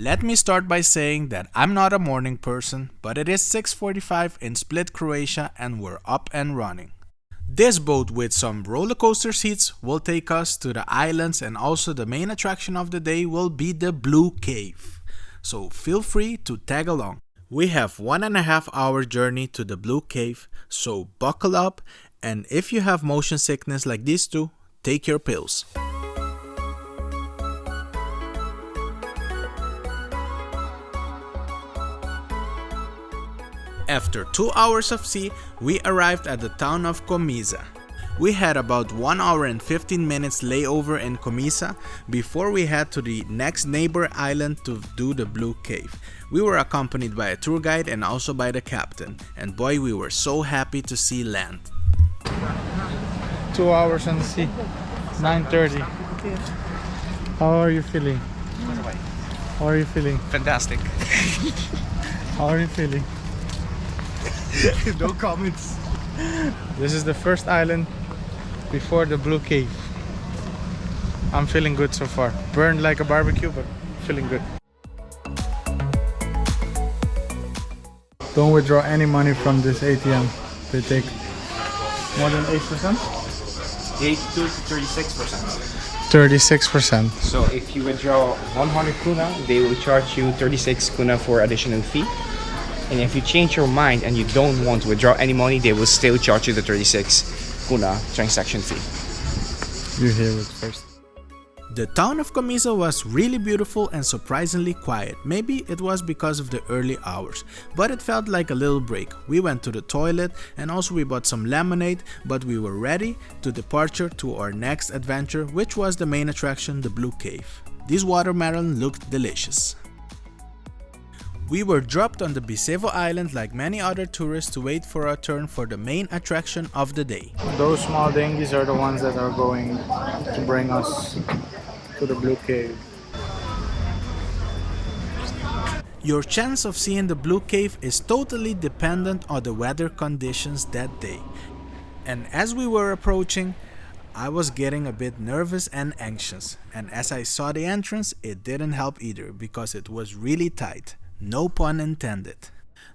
Let me start by saying that I'm not a morning person, but it is 6:45 in Split, Croatia, and we're up and running. This boat with some roller coaster seats will take us to the islands, and also the main attraction of the day will be the Blue Cave. So feel free to tag along. We have 1.5 hour journey to the Blue Cave, so buckle up, and if you have motion sickness like these two, take your pills. After 2 hours of sea, we arrived at the town of Komiza. We had about 1 hour and 15 minutes layover in Komiza before we head to the next neighbor island to do the Blue Cave. We were accompanied by a tour guide and also by the captain, and boy, we were so happy to see land. 2 hours on the sea, 9:30. How are you feeling? How are you feeling? Fantastic. How are you feeling? No comments. This is the first island before the Blue Cave. I'm feeling good so far. Burned like a barbecue, but feeling good. Don't withdraw any money from this ATM. They take more than 8%? 82 to 36%. 36%. So if you withdraw 100 kuna, they will charge you 36 kuna for additional fee. And if you change your mind and you don't want to withdraw any money, they will still charge you the 36 kuna transaction fee. You hear it first. The town of Komiza was really beautiful and surprisingly quiet. Maybe it was because of the early hours, but it felt like a little break. We went to the toilet and also we bought some lemonade, but we were ready to departure to our next adventure, which was the main attraction, the Blue Cave. This watermelon looked delicious. We were dropped on the Bisevo Island like many other tourists to wait for our turn for the main attraction of the day. Those small dinghies are the ones that are going to bring us to the Blue Cave. Your chance of seeing the Blue Cave is totally dependent on the weather conditions that day. And as we were approaching, I was getting a bit nervous and anxious. And as I saw the entrance, it didn't help either because it was really tight. No pun intended.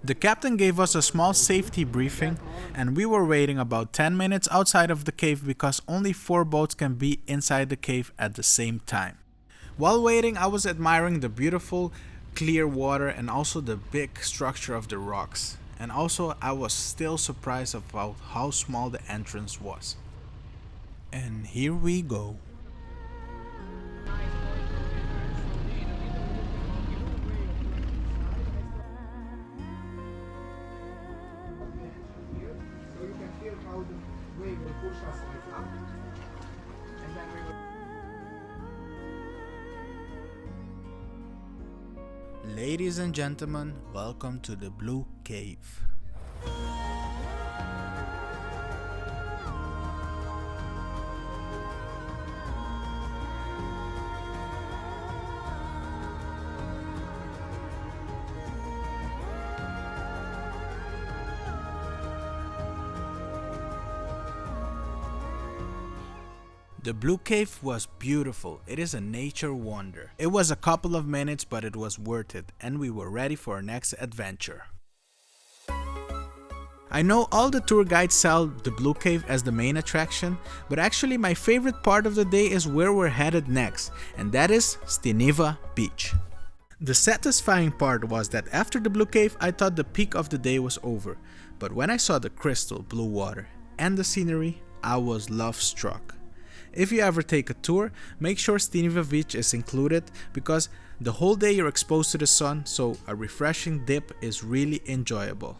The captain gave us a small safety briefing, and we were waiting about 10 minutes outside of the cave because only 4 boats can be inside the cave at the same time. While waiting, I was admiring the beautiful clear water and also the big structure of the rocks. And also I was still surprised about how small the entrance was. And here we go. Ladies and gentlemen, welcome to the Blue Cave. The Blue Cave was beautiful. It is a nature wonder. It was a couple of minutes, but it was worth it, and we were ready for our next adventure. I know all the tour guides sell the Blue Cave as the main attraction, but actually my favorite part of the day is where we're headed next, and that is Stiniva Beach. The satisfying part was that after the Blue Cave, I thought the peak of the day was over, but when I saw the crystal blue water and the scenery, I was love struck. If you ever take a tour, make sure Stiniva Beach is included because the whole day you're exposed to the sun, so a refreshing dip is really enjoyable.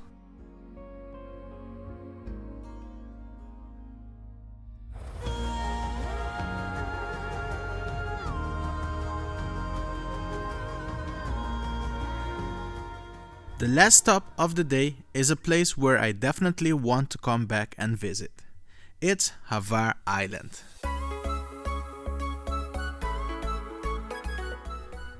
The last stop of the day is a place where I definitely want to come back and visit. It's Hvar Island.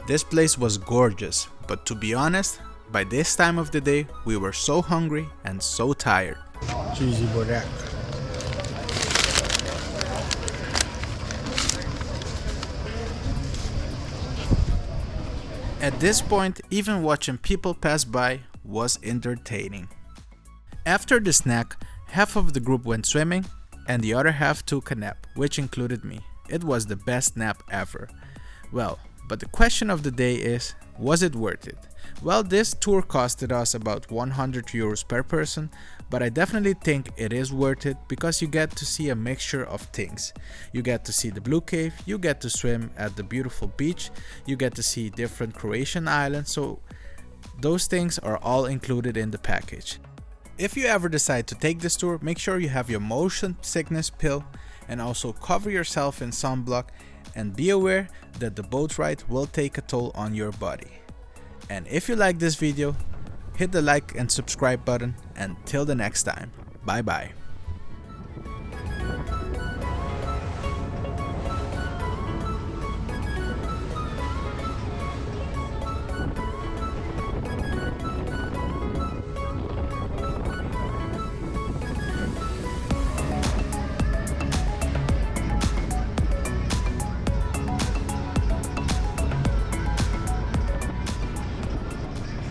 This place was gorgeous, but to be honest, by this time of the day, we were so hungry and so tired. Cheesy borak. At this point, even watching people pass by was entertaining. After the snack, half of the group went swimming and the other half took a nap, which included me. It was the best nap ever. Well, but the question of the day is, was it worth it? Well, this tour costed us about 100 euros per person, but I definitely think it is worth it because you get to see a mixture of things. You get to see the Blue Cave, you get to swim at the beautiful beach, you get to see different Croatian islands, so those things are all included in the package. If you ever decide to take this tour, make sure you have your motion sickness pill and also cover yourself in sunblock, and be aware that the boat ride will take a toll on your body. And if you like this video, hit the like and subscribe button, and till the next time, bye bye.